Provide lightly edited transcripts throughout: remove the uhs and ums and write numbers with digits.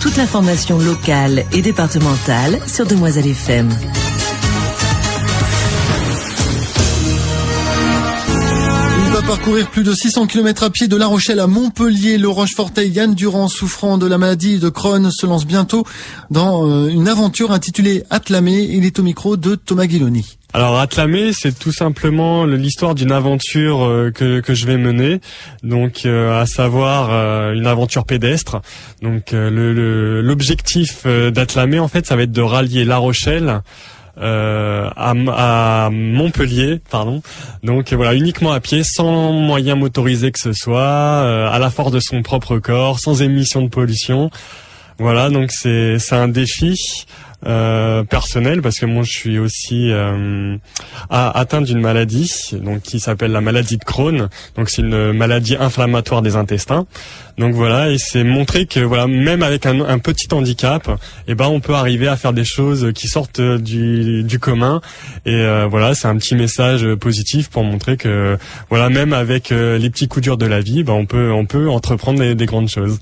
Toute l'information locale et départementale sur Demoiselle FM. Il va parcourir plus de 600 km à pied de La Rochelle à Montpellier. Le Rochefortais Yann Durand, souffrant de la maladie de Crohn, se lance bientôt dans une aventure intitulée Atlamé. Il est au micro de Thomas Guiloni. Alors Atlamé, c'est tout simplement l'histoire d'une aventure que je vais mener, donc à savoir une aventure pédestre. Donc l'objectif d'Atlamé, en fait, ça va être de rallier La Rochelle à Montpellier, pardon. Donc voilà, uniquement à pied, sans moyens motorisés que ce soit, à la force de son propre corps, sans émission de pollution. Voilà, donc c'est un défi personnel, parce que moi je suis aussi atteint d'une maladie donc qui s'appelle la maladie de Crohn. Donc c'est une maladie inflammatoire des intestins. Donc voilà, et c'est montrer que voilà, même avec un petit handicap, on peut arriver à faire des choses qui sortent du commun. Et voilà, c'est un petit message positif pour montrer que voilà, même avec les petits coups durs de la vie, on peut entreprendre des grandes choses.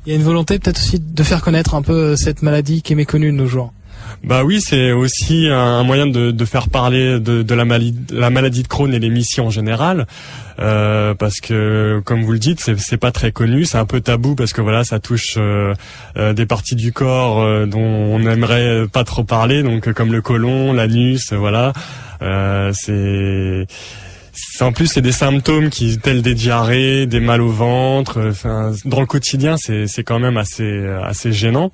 Il y a une volonté peut-être aussi de faire connaître un peu cette maladie qui est méconnue de nos jours. Bah oui, c'est aussi un moyen de faire parler de la maladie de Crohn et les mycies en général, parce que comme vous le dites, c'est pas très connu, c'est un peu tabou parce que voilà, ça touche des parties du corps dont on n'aimerait pas trop parler, donc comme le côlon, l'anus, voilà. En plus, c'est des symptômes tels des diarrhées, des mal au ventre. Enfin, dans le quotidien, c'est quand même assez gênant.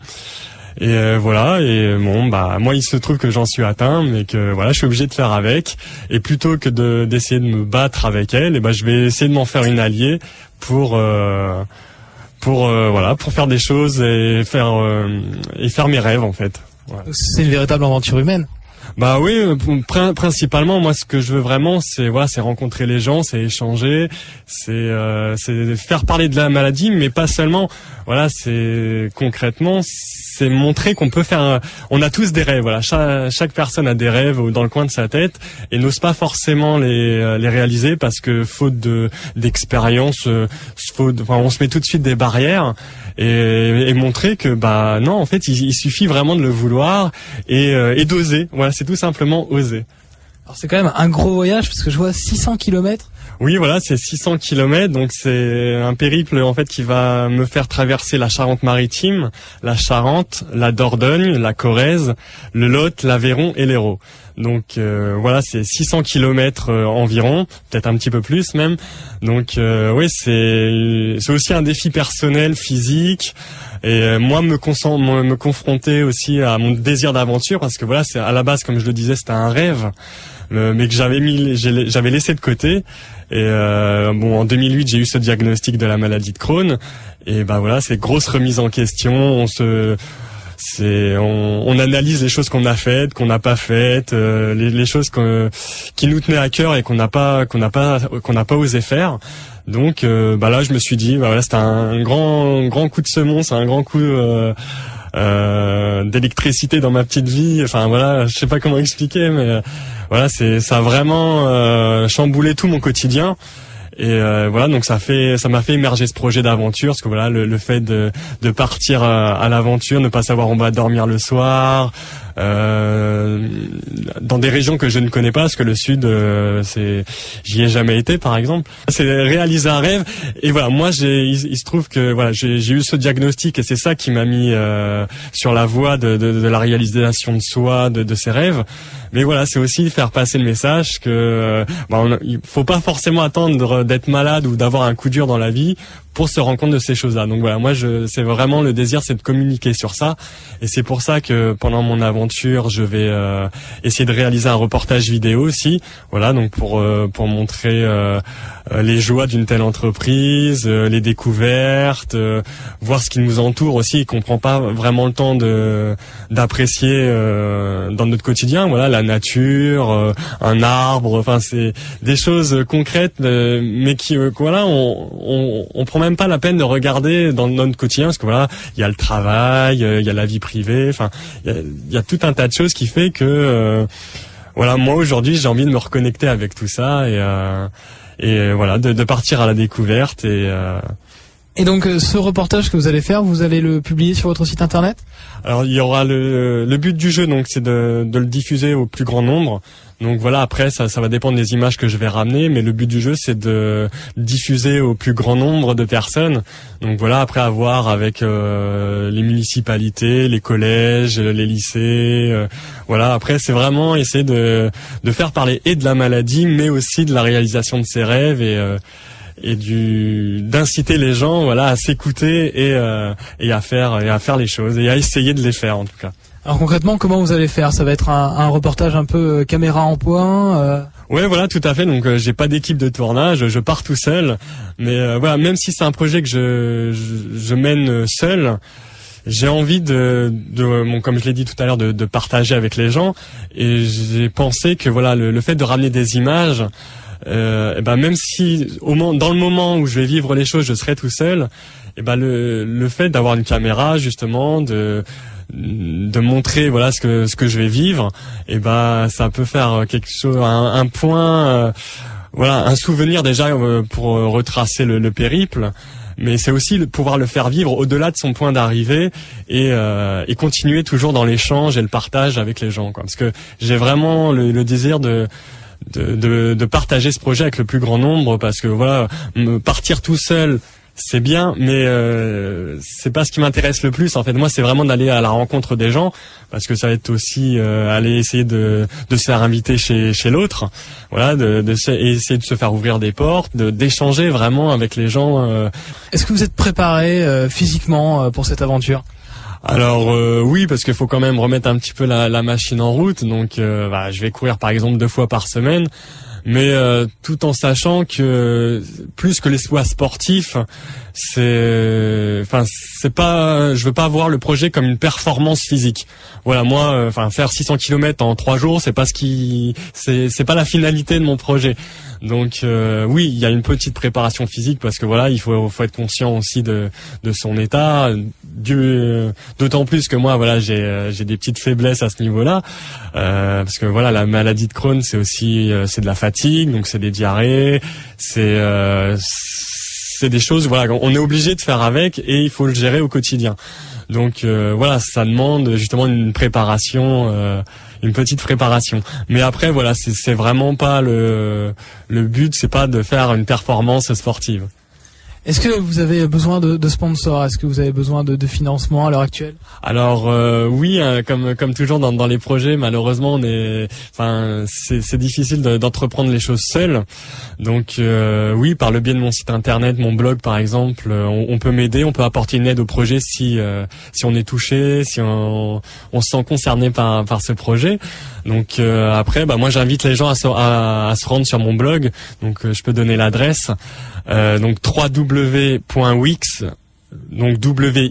Et voilà. Et bon, moi, il se trouve que j'en suis atteint, mais que voilà, je suis obligé de faire avec. Et plutôt que d'essayer de me battre avec elle, je vais essayer de m'en faire une alliée pour faire des choses et faire mes rêves en fait. Voilà. C'est une véritable aventure humaine. Bah oui, principalement moi ce que je veux vraiment c'est rencontrer les gens, c'est échanger, c'est faire parler de la maladie, mais pas seulement. Voilà, c'est concrètement c'est montrer qu'on peut faire on a tous des rêves, voilà, chaque personne a des rêves dans le coin de sa tête et n'ose pas forcément les réaliser parce que faute d'expérience, on se met tout de suite des barrières. Et montrer que non, en fait il suffit vraiment de le vouloir et d'oser. Voilà, c'est tout simplement oser. Alors c'est quand même un gros voyage parce que je vois 600 km. Oui, voilà, c'est 600 km, donc c'est un périple en fait qui va me faire traverser la Charente-Maritime, la Charente, la Dordogne, la Corrèze, le Lot, l'Aveyron et l'Hérault. Donc voilà, c'est 600 km environ, peut-être un petit peu plus même. Donc oui, c'est aussi un défi personnel, physique. Et moi me confronter aussi à mon désir d'aventure, parce que voilà, c'est à la base, comme je le disais, c'était un rêve, mais que j'avais laissé de côté. Et en 2008, j'ai eu ce diagnostic de la maladie de Crohn. Et voilà, c'est grosse remise en question. On analyse les choses qu'on a faites, qu'on n'a pas faites, les choses qui nous tenaient à cœur et qu'on n'a pas osé faire. Donc là je me suis dit c'était un grand coup de semonce, un grand coup d'électricité dans ma petite vie. Enfin voilà, je sais pas comment expliquer, mais voilà, ça a vraiment chamboulé tout mon quotidien. Et voilà, donc ça m'a fait émerger ce projet d'aventure, parce que voilà, le fait de partir à l'aventure, ne pas savoir où on va dormir le soir, dans des régions que je ne connais pas, parce que le sud, j'y ai jamais été par exemple. C'est réaliser un rêve. Et voilà, moi il se trouve que voilà, j'ai eu ce diagnostic et c'est ça qui m'a mis sur la voie de la réalisation de soi, de ses rêves. Mais voilà, c'est aussi faire passer le message que il faut pas forcément attendre d'être malade ou d'avoir un coup dur dans la vie pour se rendre compte de ces choses-là. Donc voilà, moi c'est vraiment le désir, c'est de communiquer sur ça, et c'est pour ça que pendant mon aventure, je vais essayer de réaliser un reportage vidéo aussi. Voilà, donc pour montrer les joies d'une telle entreprise, les découvertes, voir ce qui nous entoure aussi, et qu'on prend pas vraiment le temps d'apprécier dans notre quotidien. Voilà, la nature, un arbre, enfin c'est des choses concrètes, mais qui voilà, on prend même pas la peine de regarder dans notre quotidien, parce que voilà, il y a le travail, il y a la vie privée, enfin il y a tout un tas de choses qui fait que voilà, moi aujourd'hui j'ai envie de me reconnecter avec tout ça, et voilà, de partir à la découverte, et Et donc ce reportage que vous allez faire, vous allez le publier sur votre site internet? Alors il y aura le but du jeu, donc c'est de le diffuser au plus grand nombre. Donc voilà, après ça va dépendre des images que je vais ramener, mais le but du jeu c'est de diffuser au plus grand nombre de personnes. Donc voilà, après à voir avec les municipalités, les collèges, les lycées. Voilà, après c'est vraiment essayer de faire parler et de la maladie, mais aussi de la réalisation de ses rêves et d'inciter les gens, voilà, à s'écouter et à faire les choses et à essayer de les faire en tout cas. Alors concrètement, comment vous allez faire? Ça va être un reportage un peu caméra en point Ouais, voilà, tout à fait. Donc j'ai pas d'équipe de tournage, je pars tout seul. Mais voilà, même si c'est un projet que je mène seul, j'ai envie comme je l'ai dit tout à l'heure, de partager avec les gens. Et j'ai pensé que voilà, le fait de ramener des images, même si dans le moment où je vais vivre les choses, je serai tout seul, le fait d'avoir une caméra justement, de montrer voilà ce que je vais vivre, ça peut faire quelque chose, un point, voilà, un souvenir déjà pour retracer le périple. Mais c'est aussi pouvoir le faire vivre au-delà de son point d'arrivée et continuer toujours dans l'échange et le partage avec les gens, quoi. Parce que j'ai vraiment le désir de partager ce projet avec le plus grand nombre, parce que voilà, partir tout seul c'est bien, mais c'est pas ce qui m'intéresse le plus. En fait, moi, c'est vraiment d'aller à la rencontre des gens, parce que ça va être aussi aller essayer de se faire inviter chez l'autre, voilà, essayer de se faire ouvrir des portes, d'échanger vraiment avec les gens. Est-ce que vous êtes préparé physiquement pour cette aventure? Alors oui, parce qu'il faut quand même remettre un petit peu la machine en route. Donc je vais courir par exemple 2 fois par semaine. Mais tout en sachant que plus que les choix sportifs, je veux pas voir le projet comme une performance physique. Voilà, moi, faire 600 km en 3 jours, c'est pas pas la finalité de mon projet. Donc oui, il y a une petite préparation physique, parce que voilà, il faut être conscient aussi de son état. D'autant plus que moi, voilà, j'ai des petites faiblesses à ce niveau-là, parce que voilà, la maladie de Crohn, c'est aussi c'est de la fatigue, donc c'est des diarrhées, c'est des choses, voilà, on est obligé de faire avec et il faut le gérer au quotidien. Donc voilà, ça demande justement une préparation, une petite préparation. Mais après voilà, c'est vraiment pas le but, c'est pas de faire une performance sportive. Est-ce que vous avez besoin de sponsors? Est-ce que vous avez besoin de financement à l'heure actuelle? Alors oui, comme toujours dans les projets, malheureusement c'est difficile d'entreprendre les choses seul. Donc oui, par le biais de mon site internet, mon blog par exemple, on peut m'aider, on peut apporter une aide au projet si on est touché, si on se sent concerné par ce projet. Donc après, moi j'invite les gens à se rendre sur mon blog. Donc je peux donner l'adresse. Donc www.wix, donc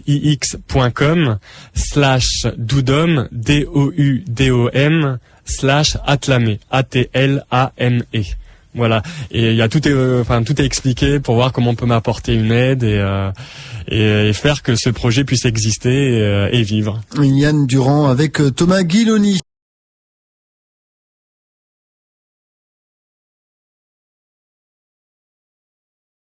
wix.com/doudom DOUDOM/atlame ATLAME. Voilà, et il y a tout est expliqué pour voir comment on peut m'apporter une aide et faire que ce projet puisse exister et vivre. Yann Durand avec Thomas Guiloni.